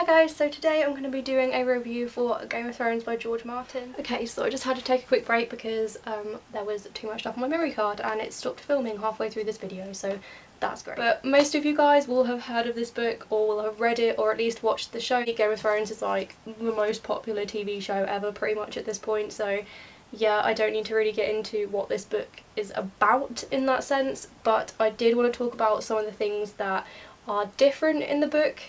guys, so today I'm going to be doing a review for Game of Thrones by George Martin. Okay, so I just had to take a quick break because there was too much stuff on my memory card and it stopped filming halfway through this video, so that's great. But most of you guys will have heard of this book or will have read it or at least watched the show. Game of Thrones is like the most popular TV show ever pretty much at this point, so yeah, I don't need to really get into what this book is about in that sense, but I did want to talk about some of the things that are different in the book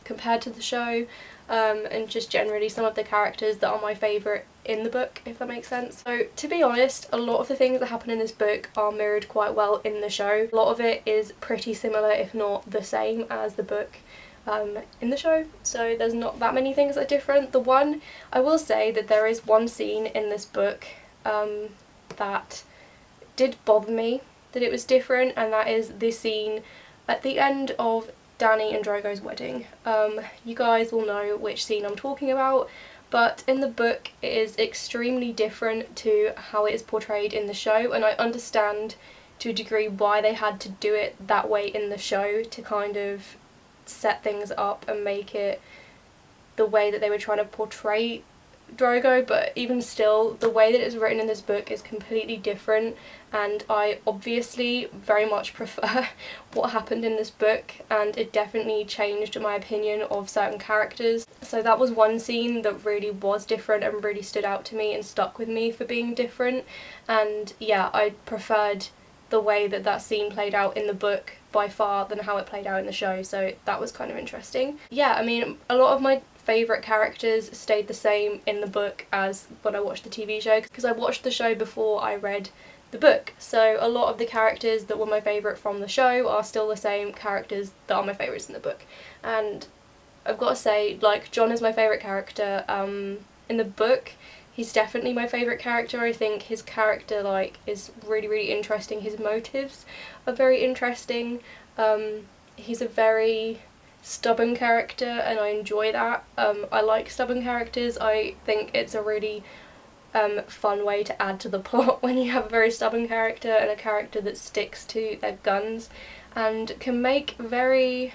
compared to the show, and just generally some of the characters that are my favourite in the book, if that makes sense. So to be honest, a lot of the things that happen in this book are mirrored quite well in the show. A lot of it is pretty similar, if not the same as the book in the show, so there's not that many things that are different. The one, I will say that there is one scene in this book that did bother me, that it was different, and that is this scene at the end of Dany and Drogo's wedding. You guys will know which scene I'm talking about, but in the book it is extremely different to how it is portrayed in the show, and I understand to a degree why they had to do it that way in the show to kind of set things up and make it the way that they were trying to portray Drogo, but even still, the way that it's written in this book is completely different, and I obviously very much prefer what happened in this book, and it definitely changed my opinion of certain characters. So that was one scene that really was different and really stood out to me and stuck with me for being different, and yeah, I preferred the way that that scene played out in the book by far than how it played out in the show, so that was kind of interesting. Yeah, I mean, a lot of my favourite characters stayed the same in the book as when I watched the TV show, because I watched the show before I read the book, so a lot of the characters that were my favourite from the show are still the same characters that are my favourites in the book. And I've got to say, like, Jon is my favourite character in the book. He's definitely my favourite character. I think his character, like, is really interesting. His motives are very interesting. He's a very stubborn character and I enjoy that. I like stubborn characters. I think it's a really fun way to add to the plot when you have a very stubborn character and a character that sticks to their guns and can make very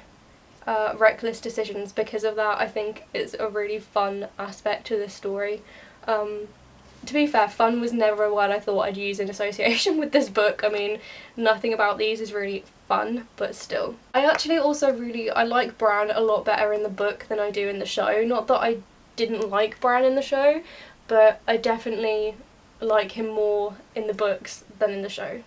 reckless decisions because of that. I think it's a really fun aspect to this story. To be fair, fun was never a word I thought I'd use in association with this book. I mean, nothing about these is really fun, but still. I actually also I like Bran a lot better in the book than I do in the show. Not that I didn't like Bran in the show, but I definitely like him more in the books than in the show,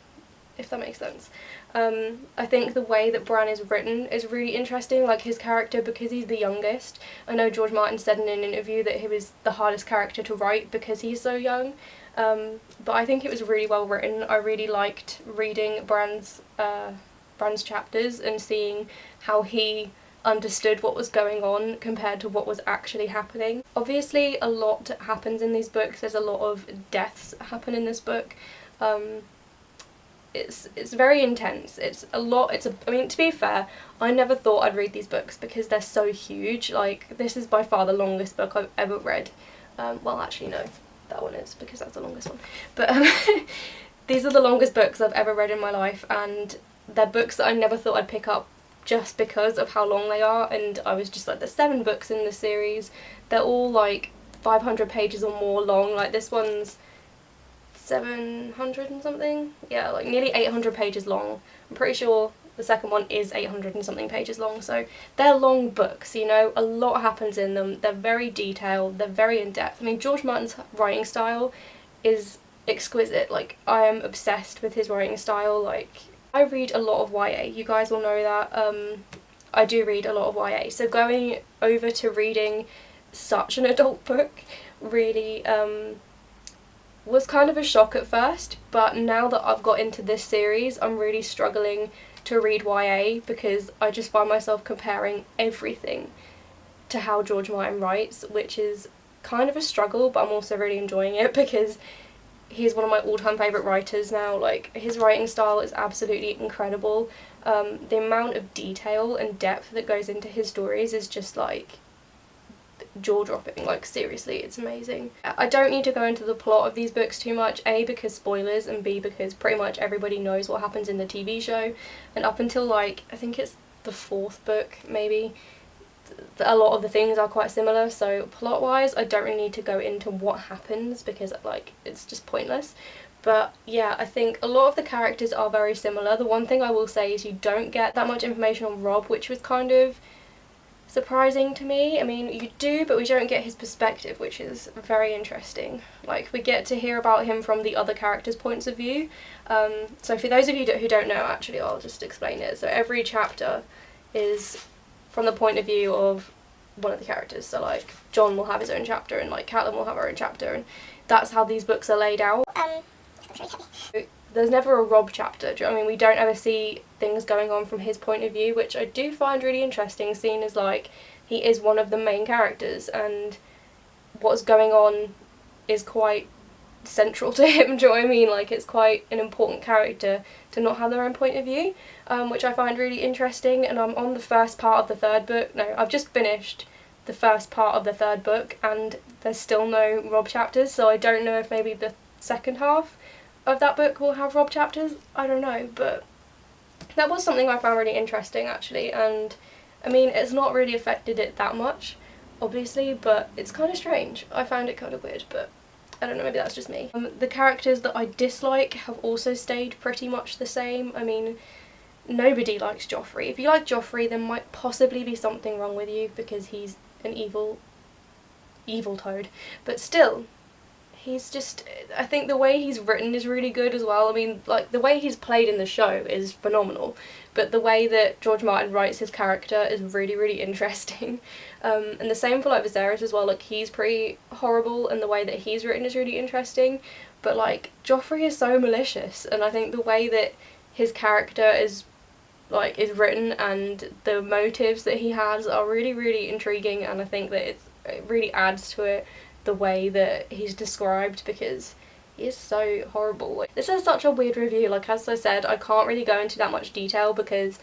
if that makes sense. I think the way that Bran is written is really interesting, like his character, because he's the youngest. I know George Martin said in an interview that he was the hardest character to write because he's so young, but I think it was really well written. I really liked reading Bran's chapters and seeing how he understood what was going on compared to what was actually happening. Obviously a lot happens in these books. There's a lot of deaths happen in this book. It's very intense. I mean, to be fair, I never thought I'd read these books because they're so huge. Like, this is by far the longest book I've ever read. Well, actually no, that one is, because that's the longest one. But these are the longest books I've ever read in my life, and they're books that I never thought I'd pick up just because of how long they are, and I was just like, there's 7 books in this series. They're all like 500 pages or more long. Like, this one's 700 and something, yeah, like nearly 800 pages long. I'm pretty sure the second one is 800 and something pages long, so they're long books, you know, a lot happens in them. They're very detailed, they're very in-depth. I mean, George Martin's writing style is exquisite. Like, I am obsessed with his writing style. Like, I read a lot of YA, you guys will know that. I do read a lot of YA, so going over to reading such an adult book really was kind of a shock at first, but now that I've got into this series, I'm really struggling to read YA because I just find myself comparing everything to how George Martin writes, which is kind of a struggle, but I'm also really enjoying it because he's one of my all-time favourite writers now. Like, his writing style is absolutely incredible. The amount of detail and depth that goes into his stories is just like jaw-dropping. Like, seriously, it's amazing. I don't need to go into the plot of these books too much, A, because spoilers, and B, because pretty much everybody knows what happens in the TV show, and up until, like, I think it's the 4th book, maybe, a lot of the things are quite similar, so plot wise I don't really need to go into what happens because like it's just pointless. But yeah, I think a lot of the characters are very similar. The one thing I will say is you don't get that much information on Rob, which was kind of surprising to me. I mean, you do, but we don't get his perspective, which is very interesting. Like, we get to hear about him from the other characters' points of view. So for those of you who don't know, actually, I'll just explain it. So every chapter is from the point of view of one of the characters. So like, John will have his own chapter, and like Catelyn will have her own chapter, and that's how these books are laid out. There's never a Rob chapter, do you know what I mean? We don't ever see things going on from his point of view, which I do find really interesting, seeing as like he is one of the main characters and what's going on is quite central to him, do you know what I mean? Like, it's quite an important character to not have their own point of view, which I find really interesting. And I'm on the first part of the third book. No, I've just finished the first part of the third book and there's still no Rob chapters, so I don't know if maybe the second half of that book will have Rob chapters. I don't know, but that was something I found really interesting actually. And I mean, it's not really affected it that much, obviously, but it's kind of strange. I found it kind of weird, but I don't know, maybe that's just me. The characters that I dislike have also stayed pretty much the same. I mean, nobody likes Joffrey. If you like Joffrey, there might possibly be something wrong with you because he's an evil toad, but still, he's just, I think the way he's written is really good as well. I mean, like, the way he's played in the show is phenomenal, but the way that George Martin writes his character is really, really interesting. And the same for like Viserys as well. Like, he's pretty horrible and the way that he's written is really interesting, but like Joffrey is so malicious, and I think the way that his character is written and the motives that he has are really, really intriguing, and I think that it really adds to it the way that he's described, because he is so horrible. This is such a weird review. Like, as I said, I can't really go into that much detail because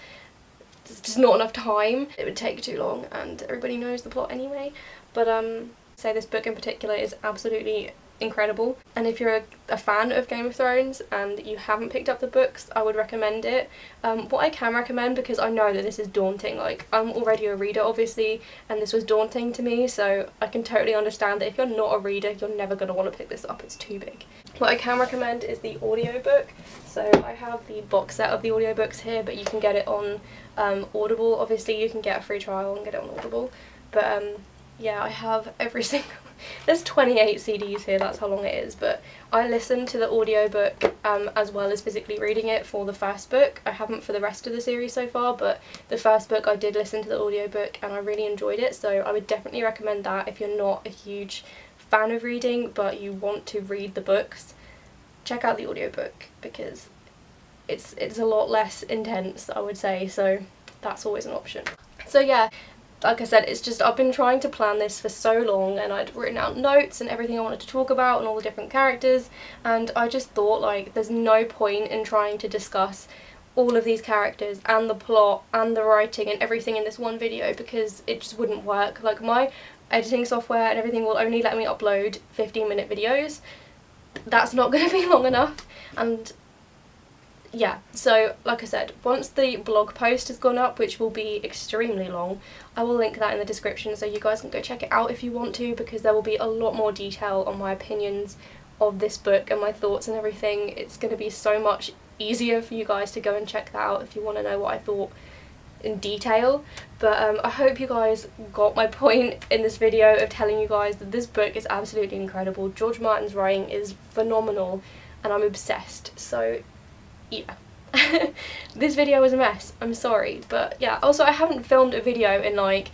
there's just not enough time. It would take too long and everybody knows the plot anyway. But say this book in particular is absolutely incredible, and if you're a fan of Game of Thrones and you haven't picked up the books, I would recommend it. What I can recommend, because I know that this is daunting, like, I'm already a reader obviously, and this was daunting to me, so I can totally understand that if you're not a reader, you're never going to want to pick this up, it's too big. What I can recommend is the audiobook. So I have the box set of the audiobooks here, but you can get it on Audible. Obviously you can get a free trial and get it on Audible, but yeah, I have every single... There's 28 CDs here, that's how long it is, but I listened to the audiobook as well as physically reading it for the first book. I haven't for the rest of the series so far, but the first book I did listen to the audiobook and I really enjoyed it, so I would definitely recommend that if you're not a huge fan of reading but you want to read the books. Check out the audiobook because it's a lot less intense, I would say, so that's always an option. So yeah, like I said, it's just, I've been trying to plan this for so long, and I'd written out notes and everything I wanted to talk about and all the different characters, and I just thought, like, there's no point in trying to discuss all of these characters and the plot and the writing and everything in this one video because it just wouldn't work. Like, my editing software and everything will only let me upload 15-minute videos. That's not going to be long enough, and yeah, so like I said, once the blog post has gone up, which will be extremely long, I will link that in the description so you guys can go check it out if you want to, because there will be a lot more detail on my opinions of this book and my thoughts and everything. It's going to be so much easier for you guys to go and check that out if you want to know what I thought in detail. But I hope you guys got my point in this video of telling you guys that this book is absolutely incredible. George Martin's writing is phenomenal and I'm obsessed, so yeah. This video was a mess, I'm sorry, but yeah. Also, I haven't filmed a video in like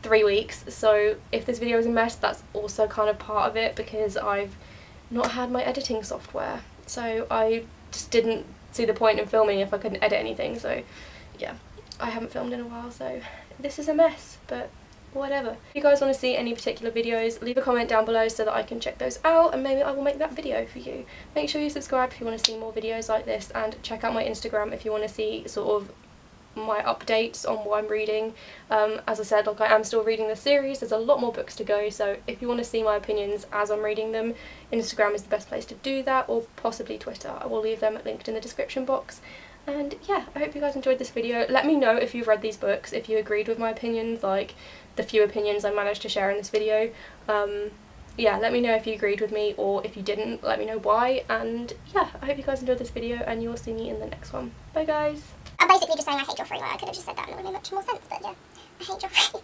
3 weeks, so if this video is a mess, that's also kind of part of it because I've not had my editing software, so I just didn't see the point in filming if I couldn't edit anything. So yeah, I haven't filmed in a while, so this is a mess, but whatever. If you guys want to see any particular videos, leave a comment down below so that I can check those out and maybe I will make that video for you. Make sure you subscribe if you want to see more videos like this, and check out my Instagram if you want to see sort of my updates on what I'm reading. As I said, like, I am still reading the series, there's a lot more books to go, so if you want to see my opinions as I'm reading them, Instagram is the best place to do that, or possibly Twitter. I will leave them linked in the description box. And yeah, I hope you guys enjoyed this video. Let me know if you've read these books, if you agreed with my opinions, like, the few opinions I managed to share in this video. Yeah, let me know if you agreed with me, or if you didn't, let me know why. And yeah, I hope you guys enjoyed this video, and you'll see me in the next one. Bye guys. I'm basically just saying I hate Joffrey. Like, I could have just said that and it would have made much more sense, but yeah, I hate Joffrey.